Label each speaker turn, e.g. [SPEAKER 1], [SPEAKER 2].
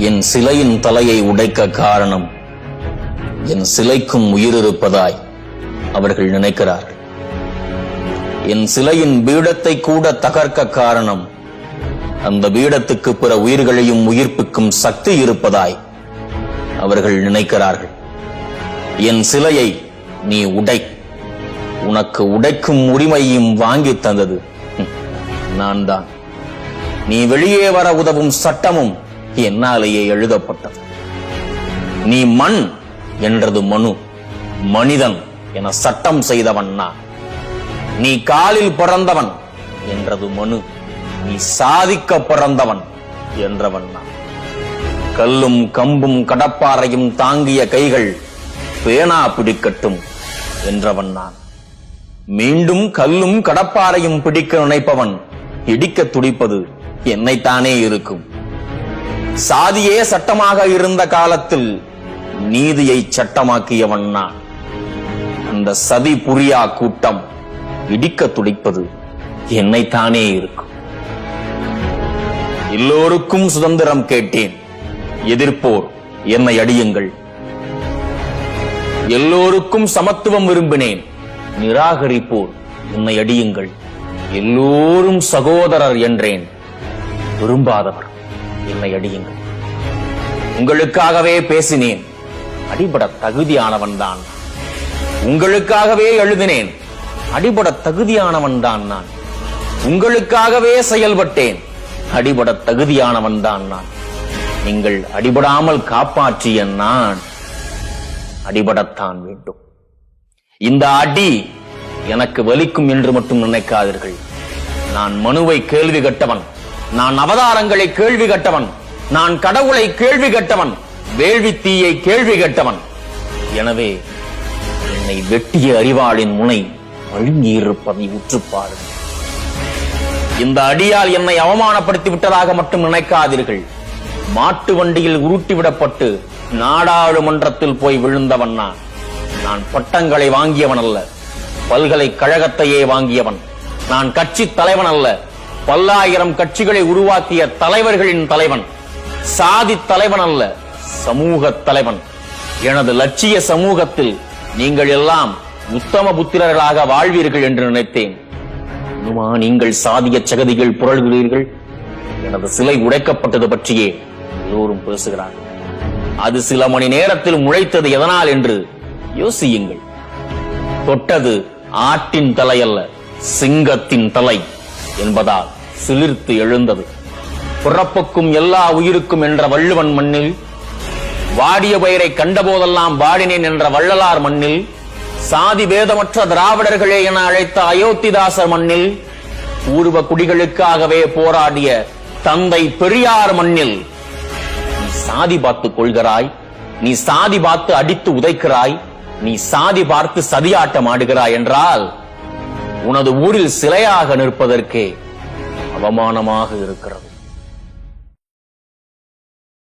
[SPEAKER 1] என் சிலையின் தலையை உடைக்க காரணம் என் சிலைக்கும் உயிர் இருப்பதாய் அவர்கள் நினைக்கிறார்கள். என் சிலையின் பீடத்தை கூட தகர்க்க காரணம் அந்த பீடத்துக்கு பிற உயிர்களையும் உயிர்ப்பிக்கும் சக்தி இருப்பதாய் அவர்கள் நினைக்கிறார்கள். என் சிலையை நீ உடை. உனக்கு உடைக்கும் உரிமையும் வாங்கி தந்தது நான் தான். நீ வெளியே வர உதவும் சட்டமும் என்னாலேயே எழுதப்பட்டது. நீ மண் என்றது மனு, மனிதன் என சட்டம் செய்தவன் நான். நீ காலில் பிறந்தவன் என்றது மனு, நீ சாதிக்க பிறந்தவன் என்றவன் நான். கல்லும் கம்பும் கடப்பாறையும் தாங்கிய கைகள் பேனா பிடிக்கட்டும் என்றவன் நான். மீண்டும் கல்லும் கடப்பாறையும் பிடிக்க நினைப்பவன் இடிக்க துடிப்பது என்னைத்தானே இருக்கும். சாதியே சட்டமாக இருந்த காலத்தில் நீதியை சட்டமாக்கியவன் நான். அந்த சதி புரியா கூட்டம் இடிக்க துடிப்பது என்னைத்தானே இருக்கும். எல்லோருக்கும் சுதந்திரம் கேட்டேன், எதிர்ப்போர் என்னை அடியுங்கள். எல்லோருக்கும் சமத்துவம் விரும்பினேன், நிராகரிப்போர் என்னை அடியுங்கள். எல்லோரும் சகோதரர் என்றேன், விரும்பாதவர் என்னை அடியுங்கள். உங்களுக்காகவே பேசினேன், அடிபட தகுதியானவன் தான். உங்களுக்காகவே எழுதினேன், அடிபட தகுதியானவன் தான் நான். உங்களுக்காகவே செயல்பட்டேன், அடிபட தகுதியானவன் தான் நான். நீங்கள் அடிபடாமல் காப்பாற்றிய நான் அடிபடத்தான் வேண்டும். இந்த அடி எனக்கு வலிக்கும் என்று மட்டும் நினைக்காதீர்கள். நான் மனுவை கேள்வி கட்டவன், நான் அவதாரங்களை கேள்வி கட்டவன், நான் கடவுளை கேள்வி கட்டவன், வேள்வி தீயை கேள்வி கட்டவன். எனவே என்னை வெட்டிய அறிவாளின் முனை வழுங்கி இருப்பதை உற்றுப்பாருங்கள். இந்த அடியால் என்னை அவமானப்படுத்தி விட்டதாக மட்டும் நினைக்காதீர்கள். மாட்டு வண்டியில் உருட்டிவிடப்பட்டு நாடாளுமன்றத்தில் போய் விழுந்தவன் நான். நான் பட்டங்களை வாங்கியவன் அல்ல, பல்கலைக்கழகத்தையே வாங்கியவன். நான் கட்சி தலைவன் அல்ல, பல்லாயிரம் கட்சிகளை உருவாக்கிய தலைவர்களின் தலைவன். சாதி தலைவன் அல்ல, சமூக தலைவன். எனது லட்சிய சமூகத்தில் நீங்கள் எல்லாம் உத்தம புத்திரர்களாக வாழ்வீர்கள் என்று நினைத்தேன். நீங்கள் சாதிய சகதிகள் புரள்கிறீர்கள். எனது சிலை உடைக்கப்பட்டது பற்றியே எல்லோரும் பேசுகிறார்கள். அது சில மணி நேரத்தில் முளைத்தது எதனால் என்று யோசியுங்கள். தொட்டது ஆட்டின் தலை அல்ல, சிங்கத்தின் தலை என்பதால் சிலிர்த்து எழுந்தது. பிறப்புக்கும் எல்லா உயிருக்கும் என்ற வள்ளுவன் மண்ணில், வாடிய பயிரை கண்டபோதெல்லாம் வாடினேன் என்ற வள்ளலார் மண்ணில், சாதி பேதமற்ற திராவிடர்களே என அழைத்த அயோத்திதாசர் மண்ணில், பூர்வ குடிகளுக்காகவே போராடிய தந்தை பெரியார் மண்ணில் நீ சாதி பார்த்து கொள்கிறாய், நீ சாதி பார்த்து அடித்து உதைக்கிறாய், நீ சாதி பார்த்து சதியாட்டம் ஆடுகிறாய் என்றால் உனது ஊரில் சிலையாக நிற்பதற்கே அவமானமாக இருக்கிறது.